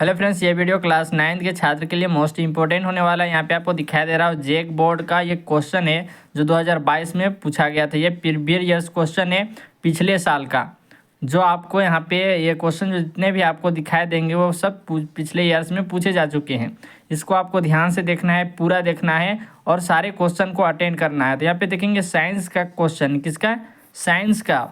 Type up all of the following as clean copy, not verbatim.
Hello friends, ये video class 9 के छात्र के लिए मोस्ट इंपॉर्टेंट होने वाला है। यहाँ पे आपको दिखाई दे रहा है जेक बोर्ड का ये क्वेश्चन है जो 2022 में पूछा गया था। ये प्रीवियस ईयर्स क्वेश्चन है पिछले साल का। जो आपको यहाँ पे ये क्वेश्चन जो जितने भी आपको दिखाई देंगे वो सब पिछले ईयर्स में पूछे जा चुके हैं। इसको आपको ध्यान से देखना है, पूरा देखना है और सारे क्वेश्चन को अटेंड करना है। तो यहाँ पे देखेंगे साइंस का क्वेश्चन, किसका? साइंस का।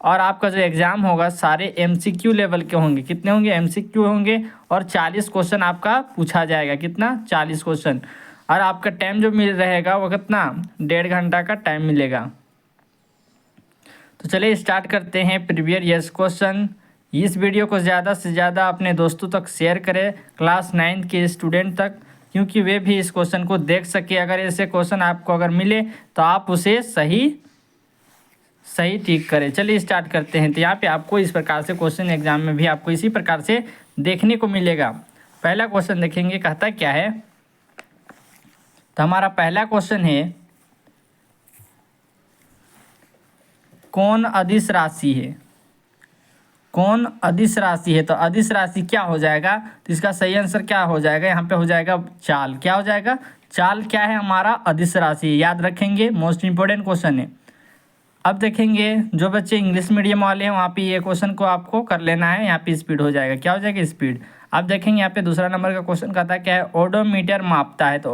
और आपका जो एग्ज़ाम होगा सारे एमसीक्यू लेवल के होंगे। कितने होंगे? एमसीक्यू होंगे और 40 क्वेश्चन आपका पूछा जाएगा। कितना? 40 क्वेश्चन। और आपका टाइम जो मिल रहेगा वो कितना? 1.5 घंटा का टाइम मिलेगा। तो चलिए स्टार्ट करते हैं प्रीवियस ईयर्स क्वेश्चन। इस वीडियो को ज़्यादा से ज़्यादा अपने दोस्तों तक शेयर करें, क्लास 9 के स्टूडेंट तक, क्योंकि वे भी इस क्वेश्चन को देख सके। अगर ऐसे क्वेश्चन आपको अगर मिले तो आप उसे सही ठीक करें। चलिए स्टार्ट करते हैं। तो यहाँ पे आपको इस प्रकार से क्वेश्चन एग्जाम में भी आपको इसी प्रकार से देखने को मिलेगा। पहला क्वेश्चन देखेंगे, कहता क्या है। तो हमारा पहला क्वेश्चन है, कौन अदिश राशि है? कौन अदिश राशि है? तो अदिश राशि क्या हो जाएगा? तो इसका सही आंसर क्या हो जाएगा? यहाँ पे हो जाएगा चाल। क्या हो जाएगा? चाल क्या है? हमारा अदिश राशि। याद रखेंगे, मोस्ट इंपॉर्टेंट क्वेश्चन है। अब देखेंगे जो बच्चे इंग्लिश मीडियम वाले हैं वहाँ पे ये क्वेश्चन को आपको कर लेना है। यहाँ पे स्पीड हो जाएगा। क्या हो जाएगा? स्पीड। अब देखेंगे यहाँ पे दूसरा नंबर का क्वेश्चन कहता है क्या है? ओडोमीटर मापता है। तो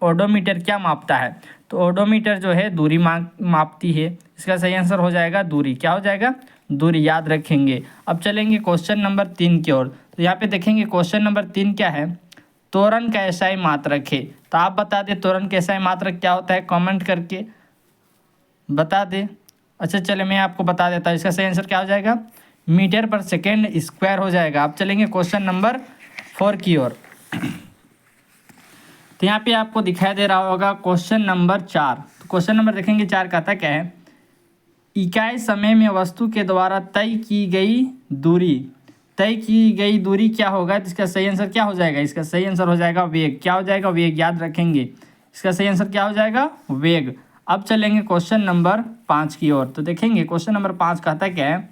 ओडोमीटर क्या मापता है? तो ओडोमीटर जो है दूरी मापती है। इसका सही आंसर हो जाएगा दूरी। क्या हो जाएगा? दूरी। याद रखेंगे। अब चलेंगे क्वेश्चन नंबर 3 की ओर। तो यहाँ पे देखेंगे क्वेश्चन नंबर 3 क्या है? त्वरण का एसआई मात्रक है। तो आप बता दें त्वरण का एसआई मात्रक क्या होता है, कमेंट करके बता दें। अच्छा चले मैं आपको बता देता हूँ। इसका सही आंसर क्या हो जाएगा? मीटर पर सेकेंड स्क्वायर हो जाएगा। अब चलेंगे क्वेश्चन नंबर 4 की ओर। तो यहाँ पे आपको दिखाई दे रहा होगा क्वेश्चन नंबर 4। तो क्वेश्चन नंबर देखेंगे 4 कहता क्या है? इकाई समय में वस्तु के द्वारा तय की गई दूरी क्या होगा? तो इसका सही आंसर क्या हो जाएगा? इसका सही आंसर हो जाएगा वेग। क्या हो जाएगा? वेग। याद रखेंगे। इसका सही आंसर क्या हो जाएगा? वेग। अब चलेंगे क्वेश्चन नंबर 5 की ओर। तो देखेंगे क्वेश्चन नंबर 5 कहता क्या है?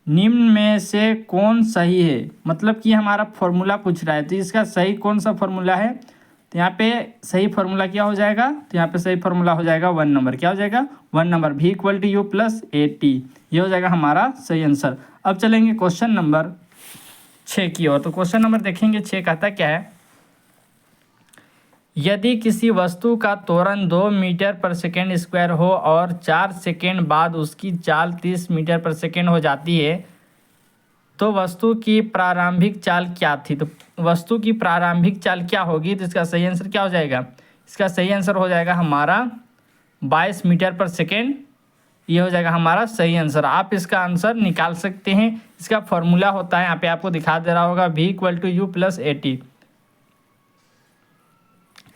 निम्न में से कौन सही है? मतलब कि हमारा फॉर्मूला पूछ रहा है। तो इसका सही कौन सा फॉर्मूला है? तो यहाँ पे सही फॉर्मूला क्या हो जाएगा? तो यहाँ पे सही फॉर्मूला हो जाएगा 1 नंबर। क्या हो जाएगा? 1 नंबर। V = U + AT। ये हो जाएगा हमारा सही आंसर। अब चलेंगे क्वेश्चन नंबर 6 की ओर। तो क्वेश्चन नंबर देखेंगे 6 कहता क्या है? यदि किसी वस्तु का त्वरण 2 मीटर पर सेकेंड स्क्वायर हो और 4 सेकेंड बाद उसकी चाल 30 मीटर पर सेकेंड हो जाती है तो वस्तु की प्रारंभिक चाल क्या थी? तो वस्तु की प्रारंभिक चाल क्या होगी? तो इसका सही आंसर क्या हो जाएगा? इसका सही आंसर हो जाएगा हमारा 22 मीटर पर सेकेंड। ये हो जाएगा हमारा सही आंसर। आप इसका आंसर निकाल सकते हैं। इसका फॉर्मूला होता है, यहाँ पे आपको दिखा दे रहा होगा, V = U + AT।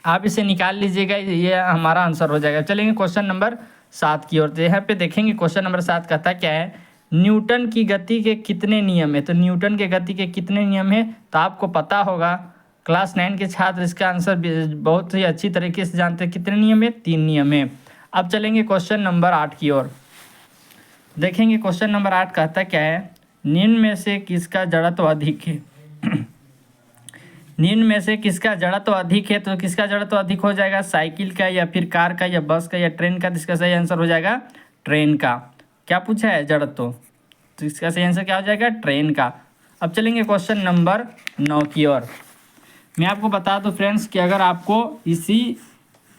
आप इसे निकाल लीजिएगा, ये हमारा आंसर हो जाएगा। चलेंगे क्वेश्चन नंबर 7 की ओर। तो यहाँ पे देखेंगे क्वेश्चन नंबर 7 कहता क्या है? न्यूटन की गति के कितने नियम है? तो न्यूटन के गति के कितने नियम है? तो आपको पता होगा, क्लास 9 के छात्र इसका आंसर बहुत ही अच्छी तरीके से जानते हैं। कितने नियम है? 3 नियम है। अब चलेंगे क्वेश्चन नंबर 8 की ओर। देखेंगे क्वेश्चन नंबर 8 कहता क्या है? निम्न में से किसका जड़त्व अधिक है? निम्न में से किसका जड़त्व अधिक है? तो किसका जड़त्व अधिक हो जाएगा? साइकिल का या फिर कार का या बस का या ट्रेन का? तो इसका सही आंसर हो जाएगा ट्रेन का। क्या पूछा है? जड़त्व। तो इसका सही आंसर क्या हो जाएगा? ट्रेन का। अब चलेंगे क्वेश्चन नंबर 9 की ओर। मैं आपको बता दूं फ्रेंड्स कि अगर आपको इसी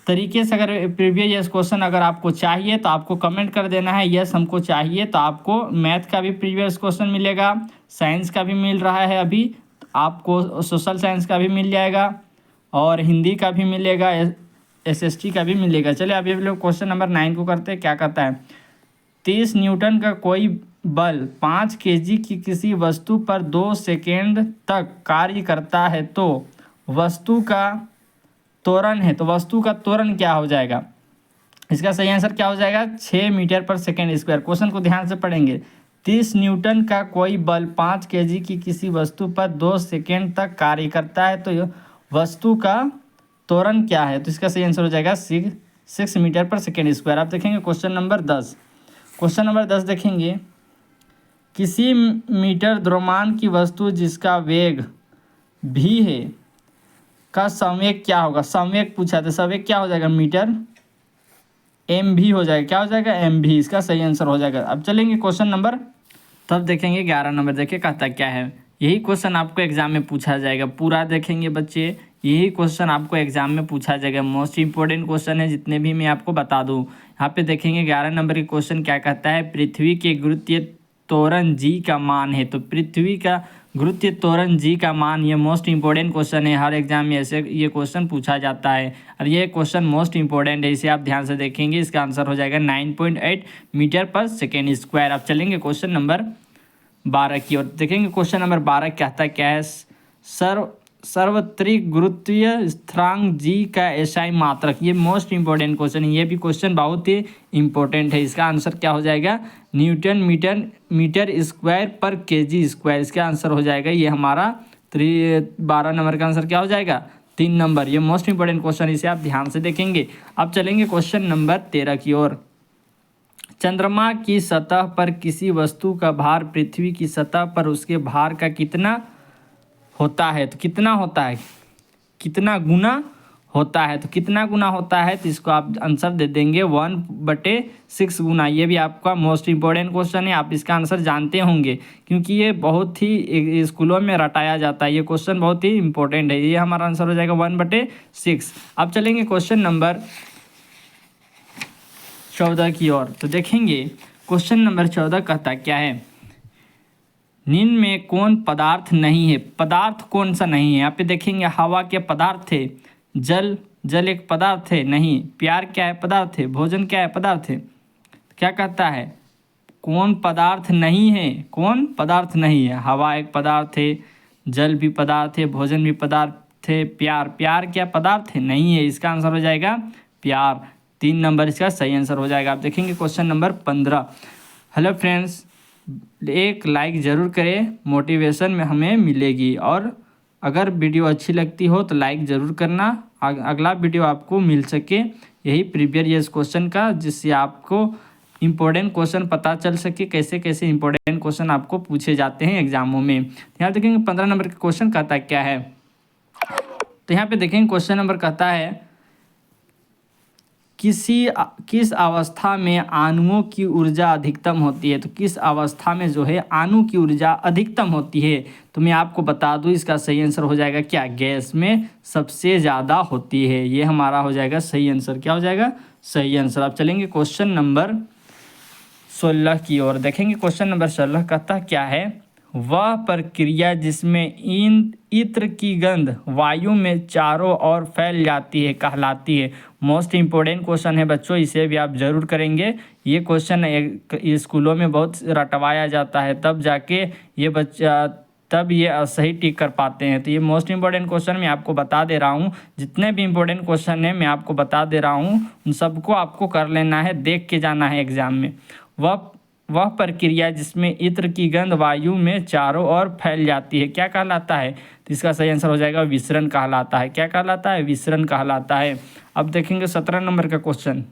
तरीके से अगर प्रीवियस क्वेश्चन अगर आपको चाहिए तो आपको कमेंट कर देना है, यस हमको चाहिए। तो आपको मैथ का भी प्रीवियस क्वेश्चन मिलेगा, साइंस का भी मिल रहा है अभी, आपको सोशल साइंस का भी मिल जाएगा और हिंदी का भी मिलेगा, SST का भी मिलेगा। चलिए अभी लोग क्वेश्चन नंबर 9 को करते हैं। क्या कहता है? 30 न्यूटन का कोई बल 5 kg की किसी वस्तु पर 2 सेकेंड तक कार्य करता है तो वस्तु का त्वरण है। तो वस्तु का त्वरण क्या हो जाएगा? इसका सही आंसर क्या हो जाएगा? 6 मीटर पर सेकेंड स्क्वायर। क्वेश्चन को ध्यान से पढ़ेंगे। 30 न्यूटन का कोई बल 5 kg की किसी वस्तु पर 2 सेकेंड तक कार्य करता है तो वस्तु का त्वरण क्या है? तो इसका सही आंसर हो जाएगा 6 मीटर पर सेकेंड स्क्वायर। आप देखेंगे क्वेश्चन नंबर 10। क्वेश्चन नंबर 10 देखेंगे, किसी मीटर द्रव्यमान की वस्तु जिसका वेग भी है का संवेग क्या होगा। संवेग पूछा था, संवेग क्या हो जाएगा मीटर एम भी हो जाएगा। क्या हो जाएगा एम भी, इसका सही आंसर हो जाएगा। अब चलेंगे क्वेश्चन नंबर, तब देखेंगे 11 नंबर। देखिए कहता क्या है, यही क्वेश्चन आपको एग्जाम में पूछा जाएगा। पूरा देखेंगे बच्चे, यही क्वेश्चन आपको एग्जाम में पूछा जाएगा। मोस्ट इंपॉर्टेंट क्वेश्चन है जितने भी, मैं आपको बता दूं। यहाँ पे देखेंगे 11 नंबर के क्वेश्चन क्या कहता है, पृथ्वी के गुरुत्वीय त्वरण जी का मान है। तो पृथ्वी का गुरुत्वीय त्वरण जी का मान, ये मोस्ट इंपॉर्टेंट क्वेश्चन है। हर एग्जाम में ऐसे ये क्वेश्चन पूछा जाता है और ये क्वेश्चन मोस्ट इंपॉर्टेंट है, इसे आप ध्यान से देखेंगे। इसका आंसर हो जाएगा 9.8 मीटर पर सेकेंड स्क्वायर। अब चलेंगे क्वेश्चन नंबर 12 की ओर। देखेंगे क्वेश्चन नंबर 12 कहता क्या है, सार्वत्रिक गुरुत्वीय स्थिरांक जी का एसआई मात्रक। ये मोस्ट इंपॉर्टेंट क्वेश्चन है, ये भी क्वेश्चन बहुत ही इंपॉर्टेंट है। इसका आंसर क्या हो जाएगा, न्यूटन मीटर स्क्वायर पर केजी स्क्वायर। इसका आंसर हो जाएगा ये हमारा 12 नंबर का आंसर क्या हो जाएगा 3 नंबर। ये मोस्ट इंपॉर्टेंट क्वेश्चन, इसे आप ध्यान से देखेंगे। अब चलेंगे क्वेश्चन नंबर 13 की ओर। चंद्रमा की सतह पर किसी वस्तु का भार पृथ्वी की सतह पर उसके भार का कितना होता है। तो कितना होता है, कितना गुना होता है। तो कितना गुना होता है, तो इसको आप आंसर दे देंगे 1/6 गुना। ये भी आपका मोस्ट इंपॉर्टेंट क्वेश्चन है, आप इसका आंसर जानते होंगे क्योंकि ये बहुत ही स्कूलों में रटाया जाता है। ये क्वेश्चन बहुत ही इंपॉर्टेंट है। ये हमारा आंसर हो जाएगा 1/6। अब चलेंगे क्वेश्चन नंबर 14 की ओर। तो देखेंगे क्वेश्चन नंबर 14 कहता क्या है, निम्न में कौन पदार्थ नहीं है। पदार्थ कौन सा नहीं है, यहाँ पे देखेंगे हवा के पदार्थ है, जल एक पदार्थ है नहीं, प्यार क्या है पदार्थ है, भोजन क्या है पदार्थ है। क्या कहता है, कौन पदार्थ नहीं है, कौन पदार्थ नहीं है। हवा एक पदार्थ है, जल भी पदार्थ है, भोजन भी पदार्थ है, प्यार क्या पदार्थ है, नहीं है। इसका आंसर हो जाएगा प्यार। 3 नंबर इसका सही आंसर हो जाएगा। आप देखेंगे क्वेश्चन नंबर 15। हेलो फ्रेंड्स, एक लाइक ज़रूर करें, मोटिवेशन में हमें मिलेगी। और अगर वीडियो अच्छी लगती हो तो लाइक ज़रूर करना, अगला वीडियो आपको मिल सके यही प्रीवियस ईयर क्वेश्चन का, जिससे आपको इंपॉर्टेंट क्वेश्चन पता चल सके, कैसे कैसे इंपॉर्टेंट क्वेश्चन आपको पूछे जाते हैं एग्जामों में। यहाँ देखेंगे 15 नंबर का क्वेश्चन कहता क्या है। तो यहाँ पे देखेंगे क्वेश्चन नंबर कहता है, किस अवस्था में अणुओं की ऊर्जा अधिकतम होती है। तो किस अवस्था में जो है अणु की ऊर्जा अधिकतम होती है। तो मैं आपको बता दूं, इसका सही आंसर हो जाएगा क्या, गैस में सबसे ज़्यादा होती है। ये हमारा हो जाएगा सही आंसर। क्या हो जाएगा सही आंसर। अब चलेंगे क्वेश्चन नंबर 16 की ओर। देखेंगे क्वेश्चन नंबर 16 कहता क्या है, वह प्रक्रिया जिसमें इत्र की गंध वायु में चारों ओर फैल जाती है कहलाती है। मोस्ट इंपॉर्टेंट क्वेश्चन है बच्चों, इसे भी आप जरूर करेंगे। ये क्वेश्चन स्कूलों में बहुत रटवाया जाता है, तब जाके ये बच्चा तब ये सही टिक कर पाते हैं। तो ये मोस्ट इंपॉर्टेंट क्वेश्चन मैं आपको बता दे रहा हूँ। जितने भी इंपॉर्टेंट क्वेश्चन है मैं आपको बता दे रहा हूँ, उन सबको आपको कर लेना है, देख के जाना है एग्जाम में। वह प्रक्रिया जिसमें इत्र की गंध वायु में चारों ओर फैल जाती है क्या कहलाता है। तो इसका सही आंसर हो जाएगा विसरण कहलाता है। क्या कहलाता है, विसरण कहलाता है। अब देखेंगे 17 नंबर का क्वेश्चन,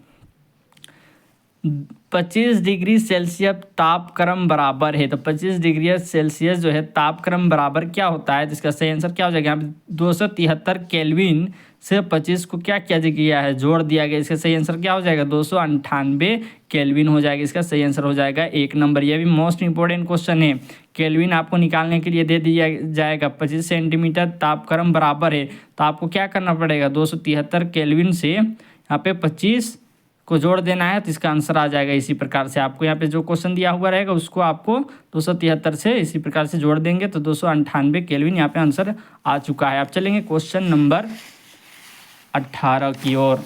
25 डिग्री सेल्सियस तापक्रम बराबर है। तो 25 डिग्री सेल्सियस जो है तापक्रम बराबर क्या होता है। तो इसका सही आंसर क्या हो जाएगा, 273 केल्विन से 25 को क्या किया गया है, जोड़ दिया गया। इसका सही आंसर क्या हो जाएगा 298 केल्विन हो जाएगा। इसका सही आंसर हो जाएगा 1 नंबर। ये भी मोस्ट इंपॉर्टेंट क्वेश्चन है। केल्विन आपको निकालने के लिए दे दिया जाएगा, 25 सेंटीमीटर तापक्रम बराबर है, तो आपको क्या करना पड़ेगा, 273 केल्विन से यहाँ पे 25 को जोड़ देना है, तो इसका आंसर आ जाएगा। इसी प्रकार से आपको यहाँ पे जो क्वेश्चन दिया हुआ रहेगा उसको आपको 273 से इसी प्रकार से जोड़ देंगे, तो 298 केल्विन यहाँ पे आंसर आ चुका है। अब चलेंगे क्वेश्चन नंबर 18 की ओर।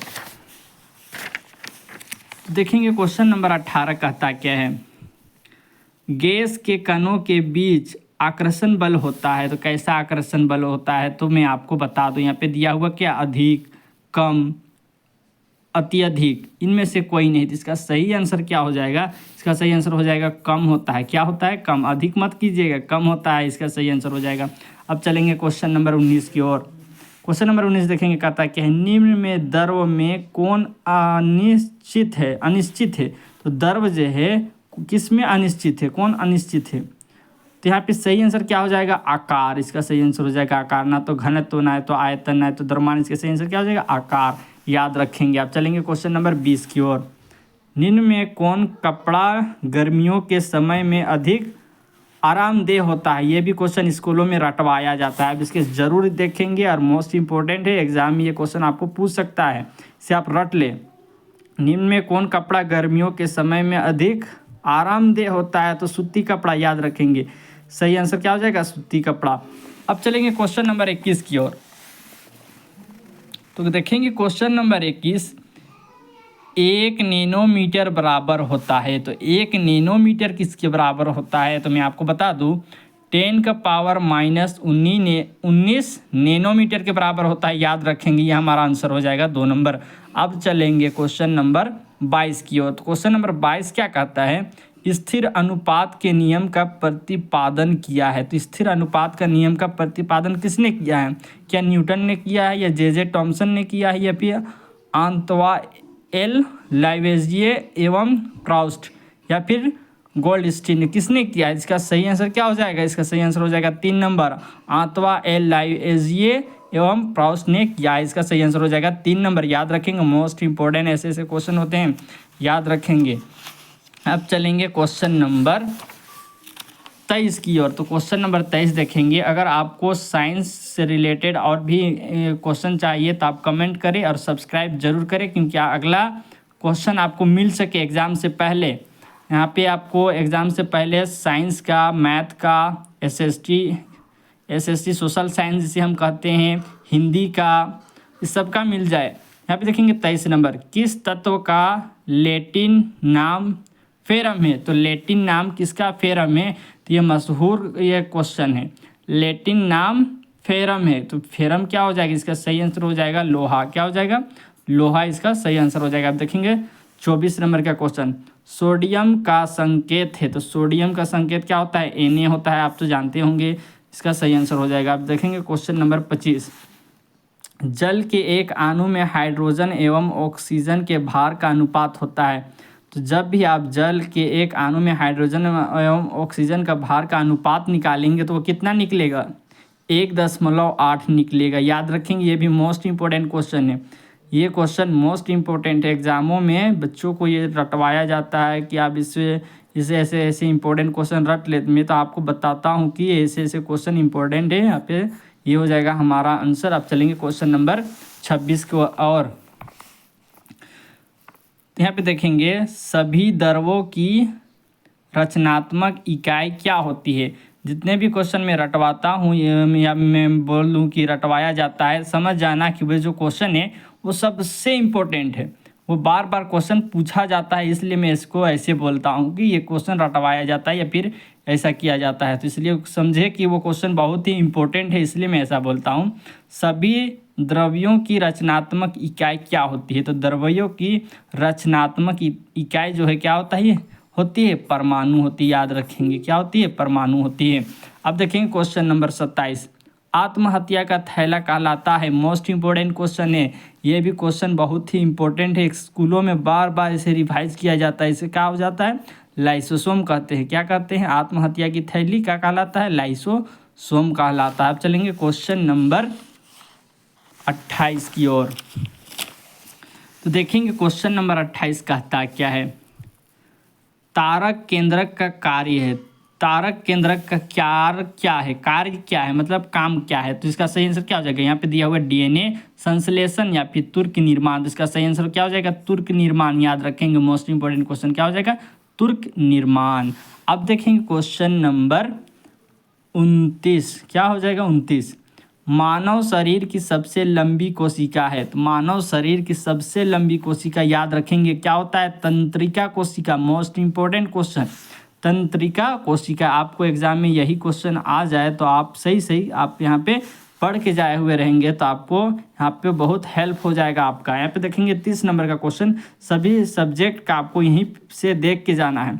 देखेंगे क्वेश्चन नंबर 18 कहता क्या है, गैस के कणों के बीच आकर्षण बल होता है। तो कैसा आकर्षण बल होता है, तो मैं आपको बता दूं। यहाँ पे दिया हुआ क्या, अधिक, कम, अत्यधिक, इनमें से कोई नहीं। तो इसका सही आंसर क्या हो जाएगा, इसका सही आंसर हो जाएगा कम होता है। क्या होता है, कम। अधिक मत कीजिएगा, कम होता है, इसका सही आंसर हो जाएगा। अब चलेंगे क्वेश्चन नंबर 19 की ओर। क्वेश्चन नंबर 19 देखेंगे, कहता क्या है, निम्न में द्रव में कौन अनिश्चित है। तो द्रव जो है किस में अनिश्चित है, कौन अनिश्चित है? तो यहाँ पे सही आंसर क्या हो जाएगा? आकार। इसका सही आंसर हो जाएगा आकार। ना तो घनत्व, ना तो आयतन, ना तो द्रव्यमान। इसका सही आंसर क्या हो जाएगा? आकार। याद रखेंगे आप। चलेंगे क्वेश्चन नंबर 20 की ओर। निम्न में कौन कपड़ा गर्मियों के समय में अधिक आरामदेह होता है? ये भी क्वेश्चन स्कूलों में रटवाया जाता है, अब इसके ज़रूर देखेंगे और मोस्ट इंपॉर्टेंट है, एग्जाम में ये क्वेश्चन आपको पूछ सकता है, इसे आप रट ले। निम्न में कौन कपड़ा गर्मियों के समय में अधिक आरामदेह होता है? तो सूती कपड़ा। याद रखेंगे। सही आंसर क्या हो जाएगा? सूती कपड़ा। अब चलेंगे क्वेश्चन नंबर 21 की ओर। तो देखेंगे क्वेश्चन नंबर 21, 1 नैनोमीटर बराबर होता है। तो 1 नैनोमीटर किसके बराबर होता है? तो मैं आपको बता दूं 10 का पावर -19 नैनोमीटर के बराबर होता है। याद रखेंगे, ये हमारा आंसर हो जाएगा 2 नंबर। अब चलेंगे क्वेश्चन नंबर 22 की ओर। तो क्वेश्चन नंबर 22 क्या कहता है? स्थिर अनुपात के नियम का प्रतिपादन किया है। तो स्थिर अनुपात का नियम का प्रतिपादन किसने किया है? क्या न्यूटन ने किया है, या जे टॉमसन ने किया है, या फिर आंतवा एल लाइवेजिए एवं प्राउस्ट, या फिर गोल्डस्टीन ने? किसने किया है? इसका सही आंसर क्या हो जाएगा? इसका सही आंसर हो जाएगा 3 नंबर, आंतवा एल लाइवेजिए एवं प्राउस्ट ने किया है। इसका सही आंसर हो जाएगा 3 नंबर। याद रखेंगे, मोस्ट इंपॉर्टेंट ऐसे ऐसे क्वेश्चन होते हैं, याद रखेंगे। अब चलेंगे क्वेश्चन नंबर 23 की ओर। तो क्वेश्चन नंबर 23 देखेंगे। अगर आपको साइंस से रिलेटेड और भी क्वेश्चन चाहिए तो आप कमेंट करें और सब्सक्राइब जरूर करें, क्योंकि अगला क्वेश्चन आपको मिल सके एग्ज़ाम से पहले। यहाँ पे आपको एग्ज़ाम से पहले साइंस का, मैथ का, एसएसटी सोशल साइंस जिसे हम कहते हैं, हिंदी का, इस सब का मिल जाए। यहाँ पे देखेंगे 23 नंबर, किस तत्व का लैटिन नाम फेरम है? तो लैटिन नाम किसका फेरम है? तो ये मशहूर ये क्वेश्चन है। लैटिन नाम फेरम है, तो फेरम क्या हो जाएगा? इसका सही आंसर हो जाएगा लोहा। क्या हो जाएगा? लोहा इसका सही आंसर हो जाएगा। अब देखेंगे 24 नंबर का क्वेश्चन, सोडियम का संकेत है। तो सोडियम का संकेत क्या होता है? Na होता है, आप तो जानते होंगे। इसका सही आंसर हो जाएगा। अब देखेंगे क्वेश्चन नंबर 25, जल के एक अणु में हाइड्रोजन एवं ऑक्सीजन के भार का अनुपात होता है। तो जब भी आप जल के एक अणु में हाइड्रोजन एवं ऑक्सीजन का भार का अनुपात निकालेंगे तो वो कितना निकलेगा? 1.8 निकलेगा। याद रखेंगे, ये भी मोस्ट इंपॉर्टेंट क्वेश्चन है। ये क्वेश्चन मोस्ट इंपॉर्टेंट है, एग्जामों में बच्चों को ये रटवाया जाता है कि आप इसे ऐसे ऐसे इंपॉर्टेंट क्वेश्चन रट ले। मैं तो आपको बताता हूँ कि ऐसे ऐसे क्वेश्चन इंपॉर्टेंट है। यहाँ पे ये हो जाएगा हमारा आंसर। अब चलेंगे क्वेश्चन नंबर 26 को। और यहाँ पे देखेंगे सभी द्रव्यों की रचनात्मक इकाई क्या होती है? जितने भी क्वेश्चन मैं रटवाता हूँ या मैं बोल दूँ कि रटवाया जाता है, समझ जाना कि वे जो क्वेश्चन है वो सबसे इम्पोर्टेंट है, वो बार बार क्वेश्चन पूछा जाता है, इसलिए मैं इसको ऐसे बोलता हूँ कि ये क्वेश्चन रटवाया जाता है या फिर ऐसा किया जाता है। तो इसलिए समझे कि वो क्वेश्चन बहुत ही इम्पोर्टेंट है, इसलिए मैं ऐसा बोलता हूँ। सभी द्रव्यों की रचनात्मक इकाई क्या होती है? तो द्रव्यों की रचनात्मक इकाई जो है क्या होता है? होती है परमाणु होती है। याद रखेंगे, क्या होती है? परमाणु होती है। अब देखेंगे क्वेश्चन नंबर 27, आत्महत्या का थैला कहलाता है। मोस्ट इंपॉर्टेंट क्वेश्चन है, ये भी क्वेश्चन बहुत ही इंपॉर्टेंट है, स्कूलों में बार बार इसे रिवाइज किया जाता है। इसे क्या हो जाता है? लाइसोसोम कहते हैं। क्या कहते हैं? आत्महत्या की थैली क्या कहलाता है? लाइसोसोम कहलाता है। अब चलेंगे क्वेश्चन नंबर 28 की ओर। तो देखेंगे क्वेश्चन नंबर 28 कहता क्या है? तारक केंद्रक का कार्य है। तारक केंद्रक का क्या है? कार्य क्या है, मतलब काम क्या है? तो इसका सही आंसर क्या हो जाएगा? यहाँ पे दिया हुआ डीएनए संश्लेषण या फिर तुर्क निर्माण। तो इसका सही आंसर क्या हो जाएगा? तुर्क निर्माण। याद रखेंगे, मोस्ट इंपॉर्टेंट क्वेश्चन क्या हो जाएगा? तुर्क निर्माण। अब देखेंगे क्वेश्चन नंबर 29, क्या हो जाएगा? 29, मानव शरीर की सबसे लंबी कोशिका है। तो मानव शरीर की सबसे लंबी कोशिका याद रखेंगे क्या होता है? तंत्रिका कोशिका। मोस्ट इंपॉर्टेंट क्वेश्चन, तंत्रिका कोशिका। आपको एग्जाम में यही क्वेश्चन आ जाए तो आप सही आप यहाँ पे पढ़ के जाए हुए रहेंगे तो आपको यहाँ पे बहुत हेल्प हो जाएगा आपका। यहाँ पे देखेंगे 30 नंबर का क्वेश्चन, सभी सब्जेक्ट का आपको यहीं से देख के जाना है।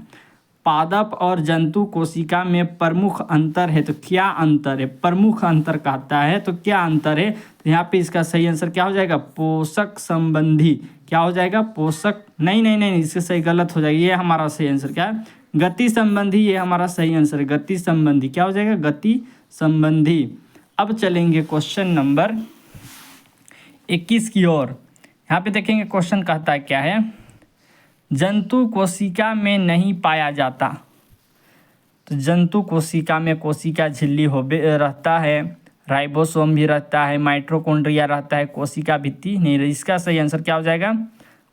पादप और जंतु कोशिका में प्रमुख अंतर है। तो क्या अंतर है? प्रमुख अंतर कहता है, तो क्या अंतर है? तो यहाँ पे इसका सही आंसर क्या हो जाएगा? पोषक संबंधी। क्या हो जाएगा? पोषक नहीं, इससे सही गलत हो जाएगा। ये हमारा सही आंसर क्या है? गति संबंधी, ये हमारा सही आंसर है, गति संबंधी। क्या हो जाएगा? गति संबंधी। अब चलेंगे क्वेश्चन नंबर 21 की ओर। यहाँ पे देखेंगे क्वेश्चन कहता है क्या है, जंतु कोशिका में नहीं पाया जाता। तो जंतु कोशिका में कोशिका झिल्ली हो रहता है, राइबोसोम भी रहता है, माइटोकॉन्ड्रिया रहता है, कोशिका भित्ति नहीं रहती। इसका सही आंसर क्या हो जाएगा?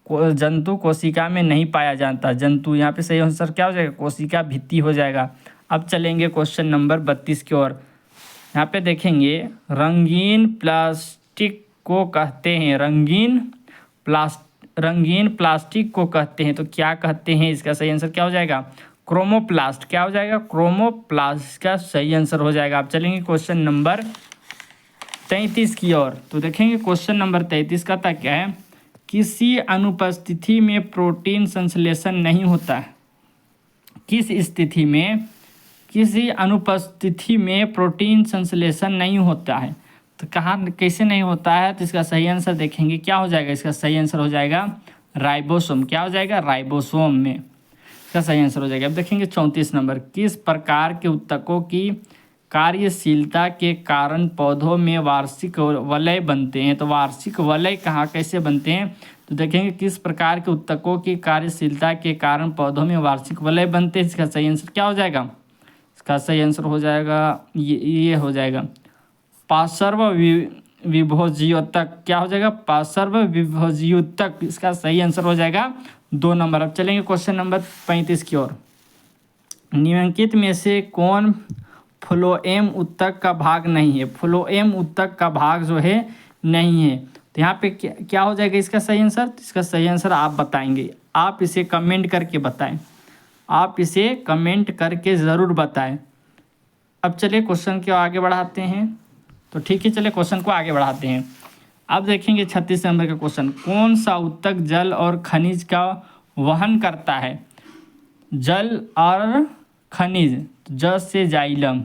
जंतु कोशिका में नहीं पाया जाता। जंतु, यहाँ पे सही आंसर क्या हो जाएगा? कोशिका भित्ति हो जाएगा। अब चलेंगे क्वेश्चन नंबर 32 की ओर। यहाँ पे देखेंगे रंगीन प्लास्टिक को कहते हैं, रंगीन प्लास्टिक को कहते हैं, तो क्या कहते हैं? इसका सही आंसर क्या हो जाएगा? क्रोमोप्लास्ट। क्या हो जाएगा? क्रोमोप्लास्ट का सही आंसर हो जाएगा। आप चलेंगे क्वेश्चन नंबर 33 की ओर। तो देखेंगे क्वेश्चन नंबर 33 का था क्या है, किसी अनुपस्थिति में प्रोटीन संश्लेषण नहीं होता है। किस स्थिति में किसी अनुपस्थिति में प्रोटीन संश्लेषण नहीं होता है, तो कहाँ कैसे नहीं होता है? तो इसका सही आंसर देखेंगे क्या हो जाएगा? इसका सही आंसर हो जाएगा राइबोसोम। क्या हो जाएगा? राइबोसोम में इसका सही आंसर हो जाएगा। अब देखेंगे 34 नंबर, किस प्रकार के उत्तकों की कार्यशीलता के कारण पौधों में वार्षिक वलय बनते हैं। तो वार्षिक वलय कहाँ कैसे बनते हैं? तो देखेंगे किस प्रकार के उत्तकों की कार्यशीलता के कारण पौधों में वार्षिक वलय बनते हैं। इसका सही आंसर क्या हो जाएगा? इसका सही आंसर हो जाएगा ये हो जाएगा पार्श्व विभोज्योतक। क्या हो जाएगा? पार्श्व विभोज्योतक। इसका सही आंसर हो जाएगा 2 नंबर। अब चलेंगे क्वेश्चन नंबर 35 की ओर। निम्नलिखित में से कौन फ्लोएम उत्तक का भाग नहीं है? फ्लोएम उत्तक का भाग जो है नहीं है, तो यहाँ पे क्या हो जाएगा इसका सही आंसर? तो इसका सही आंसर आप बताएंगे, आप इसे कमेंट करके बताएं, आप इसे कमेंट करके ज़रूर बताएं। अब चलिए क्वेश्चन को आगे बढ़ाते हैं। तो ठीक है, चलिए क्वेश्चन को आगे बढ़ाते हैं। अब देखेंगे 36 नंबर का क्वेश्चन, कौन सा उत्तक जल और खनिज का वहन करता है? जल और खनिज, जल से जाइलम,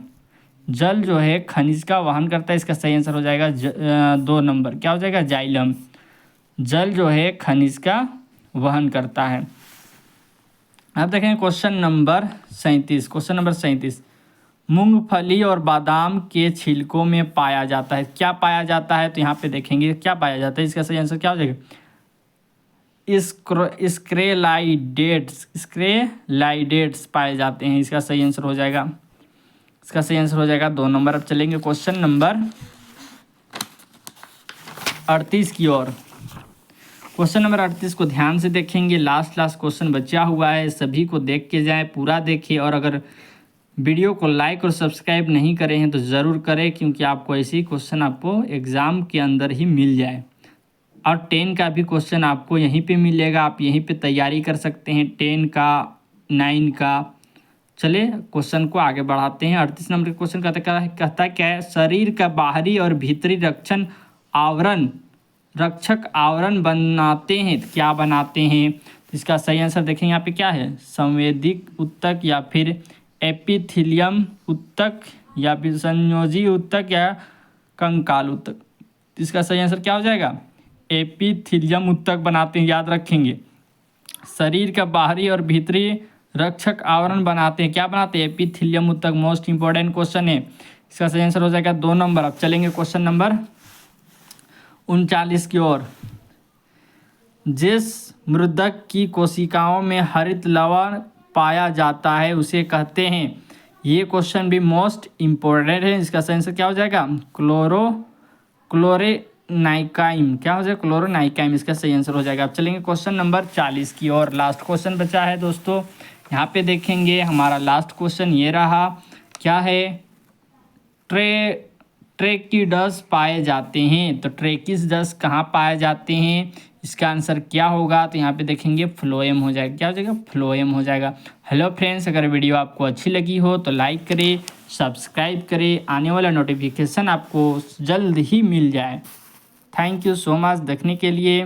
जल जो है खनिज का वहन करता है। इसका सही आंसर हो जाएगा 2 नंबर। क्या हो जाएगा? जाइलम। जल जो है खनिज का वहन करता है। अब देखेंगे क्वेश्चन नंबर 37। क्वेश्चन नंबर 37, मूंगफली और बादाम के छिलकों में पाया जाता है। क्या पाया जाता है? तो यहाँ पे देखेंगे क्या पाया जाता है। इसका सही आंसर क्या हो जाएगा? स्क्रेलाइडेट्स पाए जाते हैं। इसका सही आंसर हो जाएगा 2 नंबर। अब चलेंगे क्वेश्चन नंबर 38 की ओर। क्वेश्चन नंबर 38 को ध्यान से देखेंगे, लास्ट क्वेश्चन बचा हुआ है, सभी को देख के जाएं, पूरा देखें। और अगर वीडियो को लाइक और सब्सक्राइब नहीं करे हैं तो ज़रूर करें, क्योंकि आपको ऐसे ही क्वेश्चन आपको एग्ज़ाम के अंदर ही मिल जाए। और 10 का भी क्वेश्चन आपको यहीं पे मिलेगा, आप यहीं पे तैयारी कर सकते हैं, 10 का, 9 का। चलिए क्वेश्चन को आगे बढ़ाते हैं। 38 नंबर का क्वेश्चन कहता क्या है, शरीर का बाहरी और भीतरी रक्षक आवरण बनाते हैं। तो क्या बनाते हैं? इसका सही आंसर देखेंगे यहाँ पे क्या है, संवेदिक उत्तक या फिर एपिथेलियम उत्तक या फिर संयोजी उत्तक या कंकाल उत्तक। इसका सही आंसर क्या हो जाएगा? एपिथेलियम उत्तक बनाते हैं, याद रखेंगे। शरीर का बाहरी और भीतरी रक्षक आवरण बनाते हैं, क्या बनाते हैं? एपिथेलियम उत्तक। मोस्ट इंपॉर्टेंट क्वेश्चन है, इसका सही आंसर हो जाएगा 2 नंबर। अब चलेंगे क्वेश्चन नंबर 39 की ओर। जिस मृदक की कोशिकाओं में हरित लवण पाया जाता है उसे कहते हैं। ये क्वेश्चन भी मोस्ट इम्पोर्टेंट है, इसका सही आंसर क्या हो जाएगा? क्लोरोनाइकाइम। क्या हो जाएगा? क्लोरोनाइकाइम, इसका सही आंसर हो जाएगा। अब चलेंगे क्वेश्चन नंबर 40 की ओर। लास्ट क्वेश्चन बचा है दोस्तों, यहाँ पे देखेंगे हमारा लास्ट क्वेश्चन ये रहा, क्या है? ट्रेकिडस पाए जाते हैं। तो ट्रेकिडस कहाँ पाए जाते हैं? इसका आंसर क्या होगा? तो यहाँ पे देखेंगे फ्लोएम हो जाएगा। क्या हो जाएगा? फ्लोएम हो जाएगा। हेलो फ्रेंड्स, अगर वीडियो आपको अच्छी लगी हो तो लाइक करें, सब्सक्राइब करें, आने वाला नोटिफिकेशन आपको जल्द ही मिल जाए। थैंक यू सो मच देखने के लिए।